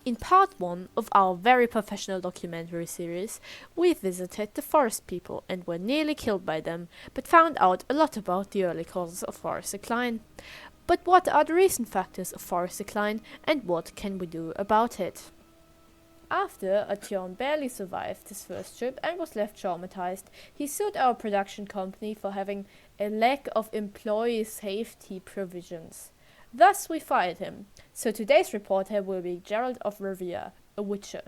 In part 1 of our very professional documentary series, we visited the forest people and were nearly killed by them, but found out a lot about the early causes of forest decline. But what are the recent factors of forest decline and what can we do about it? After Atyon barely survived his first trip and was left traumatized, he sued our production company for having a lack of employee safety provisions. Thus we fired him. So today's reporter will be Geralt of Rivia, a witcher.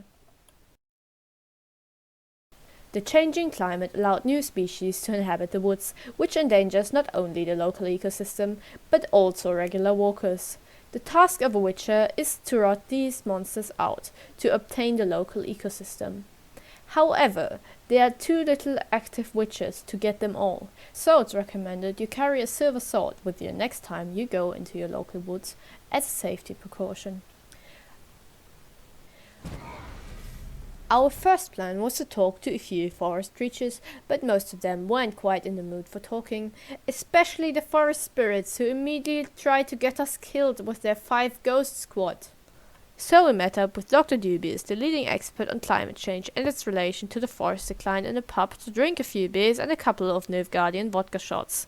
The changing climate allowed new species to inhabit the woods, which endangers not only the local ecosystem, but also regular walkers. The task of a witcher is to root these monsters out, to obtain the local ecosystem. However, there are too little active witches to get them all, so it's recommended you carry a silver sword with you next time you go into your local woods as a safety precaution. Our first plan was to talk to a few forest creatures, but most of them weren't quite in the mood for talking, especially the forest spirits who immediately tried to get us killed with their 5 ghost squad. So we met up with Dr. Dubious, the leading expert on climate change and its relation to the forest decline, in a pub to drink a few beers and a couple of Nilfgaardian vodka shots.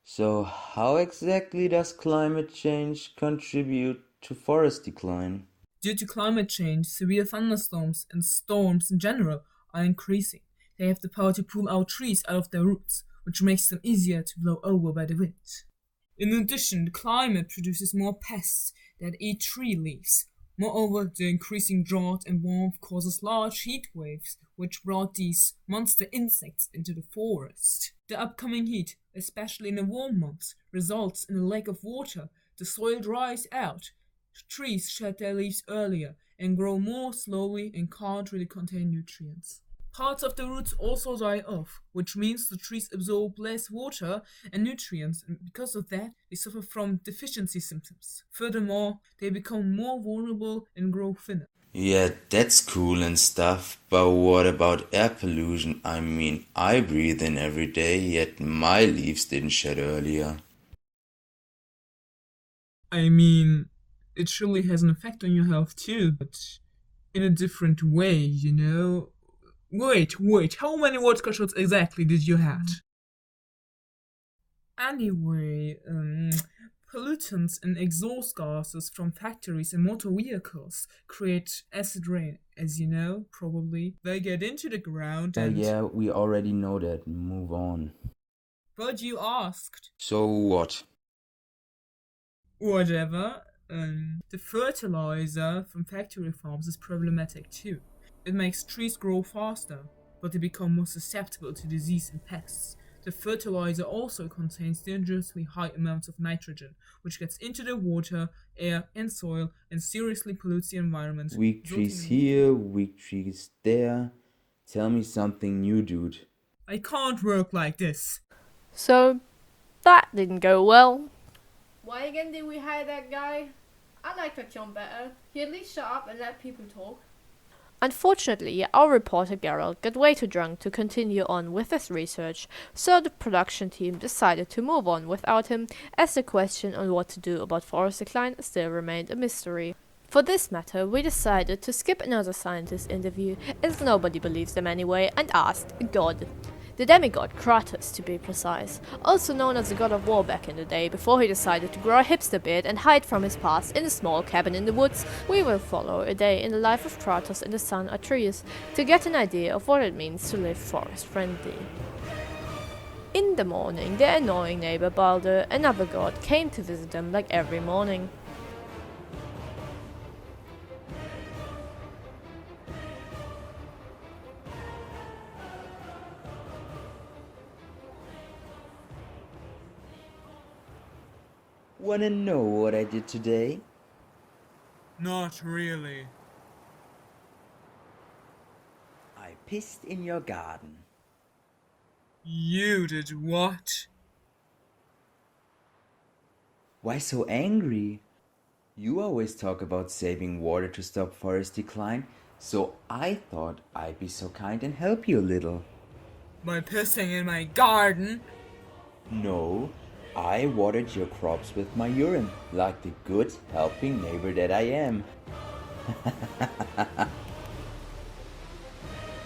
So how exactly does climate change contribute to forest decline? Due to climate change, severe thunderstorms and storms in general are increasing. They have the power to pull out trees out of their roots, which makes them easier to blow over by the wind. In addition, the climate produces more pests that eat tree leaves. Moreover, the increasing drought and warmth causes large heat waves, which brought these monster insects into the forest. The upcoming heat, especially in the warm months, results in a lack of water. The soil dries out. Trees shed their leaves earlier and grow more slowly and can't really contain nutrients. Parts of the roots also die off, which means the trees absorb less water and nutrients, and because of that, they suffer from deficiency symptoms. Furthermore, they become more vulnerable and grow thinner. Yeah, that's cool and stuff, but what about air pollution? I mean, I breathe in every day, yet my leaves didn't shed earlier. I mean, it surely has an effect on your health too, but in a different way, you know? Wait, how many vodka shots exactly did you have? Anyway, pollutants and exhaust gases from factories and motor vehicles create acid rain, as you know, probably. They get into the ground and... Yeah, we already know that. Move on. But you asked. So what? Whatever. The fertilizer from factory farms is problematic too. It makes trees grow faster, but they become more susceptible to disease and pests. The fertilizer also contains dangerously high amounts of nitrogen, which gets into the water, air, and soil and seriously pollutes the environment. Weak trees here, weak trees there. Tell me something new, dude. I can't work like this. So, that didn't go well. Why again did we hire that guy? I like Atyon better. He at least shut up and let people talk. Unfortunately, our reporter Geralt got way too drunk to continue on with his research, so the production team decided to move on without him, as the question on what to do about forest decline still remained a mystery. For this matter, we decided to skip another scientist interview, as nobody believes them anyway, and asked God. The demigod Kratos, to be precise, also known as the god of war back in the day, before he decided to grow a hipster beard and hide from his past in a small cabin in the woods. We will follow a day in the life of Kratos and his son Atreus to get an idea of what it means to live forest-friendly. In the morning, their annoying neighbor Balder, another god, came to visit them like every morning. Wanna know what I did today? Not really. I pissed in your garden. You did what? Why so angry? You always talk about saving water to stop forest decline, so I thought I'd be so kind and help you a little. By pissing in my garden? No, I watered your crops with my urine, like the good, helping neighbor that I am.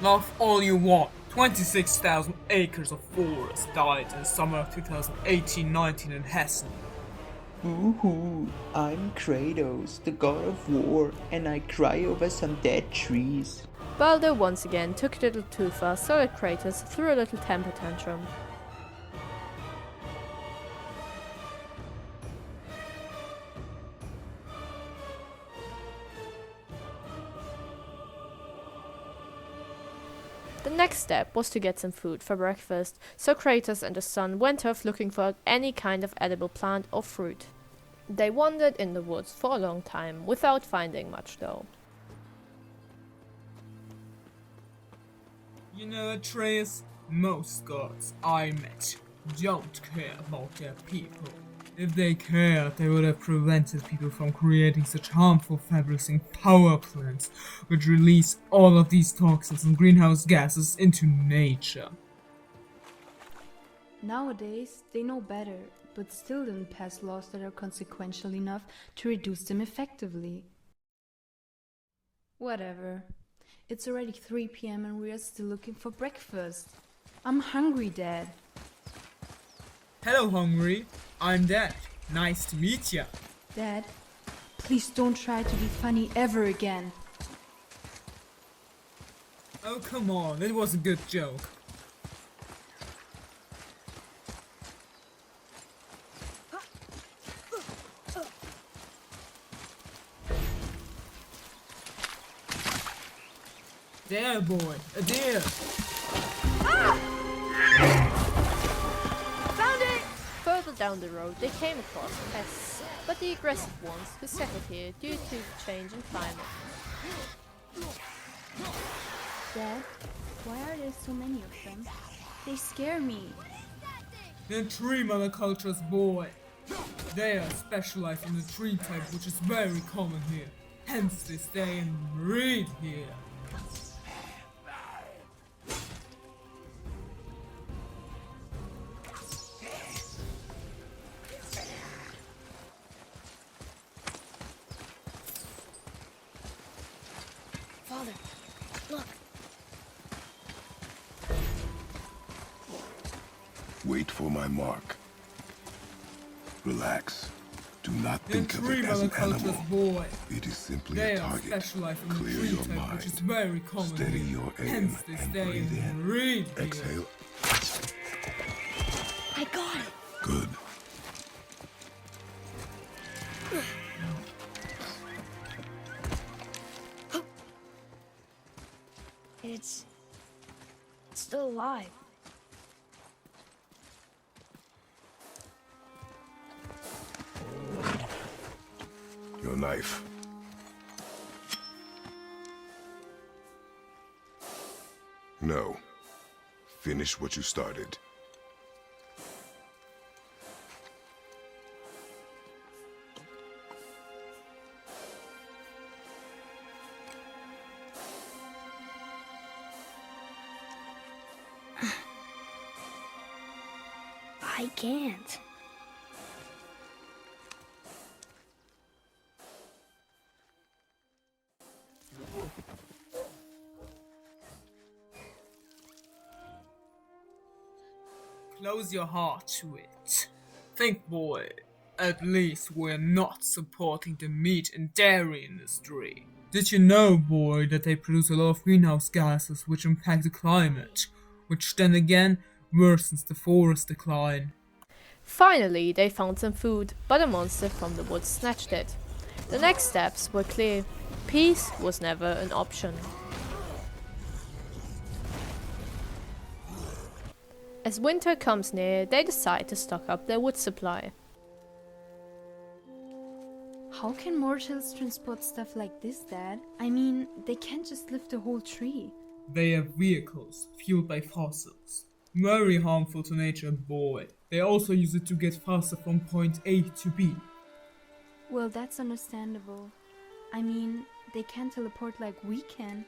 Laugh all you want. 26,000 acres of forest died in the summer of 2018-19 in Hessen. Woohoo! I'm Kratos, the god of war, and I cry over some dead trees. Balder once again took it a little too far, so that Kratos threw a little temper tantrum. The next step was to get some food for breakfast, so Kratos and the son went off looking for any kind of edible plant or fruit. They wandered in the woods for a long time, without finding much though. You know, Atreus, most gods I met don't care about their people. If they cared, they would have prevented people from creating such harmful fabrics in power plants, which release all of these toxins and greenhouse gases into nature. Nowadays, they know better, but still didn't pass laws that are consequential enough to reduce them effectively. Whatever. It's already 3 p.m. and we are still looking for breakfast. I'm hungry, Dad. Hello, Hungry. I'm Dad. Nice to meet ya. Dad, please don't try to be funny ever again. Oh, come on. It was a good joke. There, boy. A deer. Found it! Further down the road they came across pests, but the aggressive ones who settled here due to the change in climate. Dad, why are there so many of them? They scare me. They're tree monocultures, boy. They are specialized in the tree type, which is very common here. Hence they stay and breed here. Father, look. Wait for my mark. Relax. Do not They're think of tree it as an animal. monocultures, boy. It is simply They a are target. specialized in the Clear tree your type, mind. which is very common Steady here. your aim Hence they and stay breathe in. and breed here. Exhale. I got it. Good. It's still alive. Your knife. No. Finish what you started. I can't. Close your heart to it. Think, boy, at least we're not supporting the meat and dairy industry. Did you know, boy, that they produce a lot of greenhouse gases which impact the climate, which then again worsens the forest decline? Finally, they found some food, but a monster from the woods snatched it. The next steps were clear. Peace was never an option. As winter comes near, they decide to stock up their wood supply. How can mortals transport stuff like this, Dad? I mean, they can't just lift a whole tree. They have vehicles fueled by fossils. Very harmful to nature, boy. They also use it to get faster from point A to B. Well, that's understandable. I mean, they can't teleport like we can.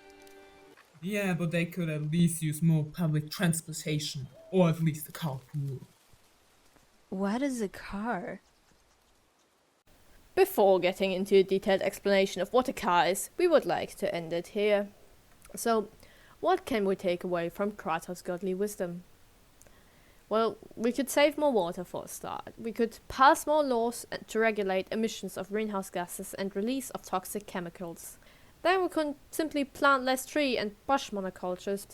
Yeah, but they could at least use more public transportation, or at least a carpool. What is a car? Before getting into a detailed explanation of what a car is, we would like to end it here. So, what can we take away from Kratos' godly wisdom? Well, we could save more water for a start. We could pass more laws to regulate emissions of greenhouse gases and release of toxic chemicals. Then we could simply plant less tree and bush monocultures.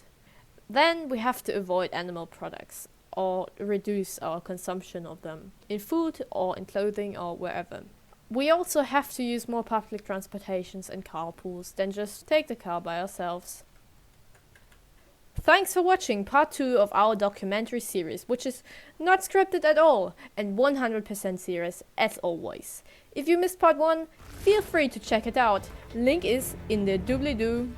Then we have to avoid animal products or reduce our consumption of them in food or in clothing or wherever. We also have to use more public transportations and carpools than just take the car by ourselves. Thanks for watching part 2 of our documentary series, which is not scripted at all and 100% serious as always. If you missed part 1, feel free to check it out. Link is in the doobly-doo.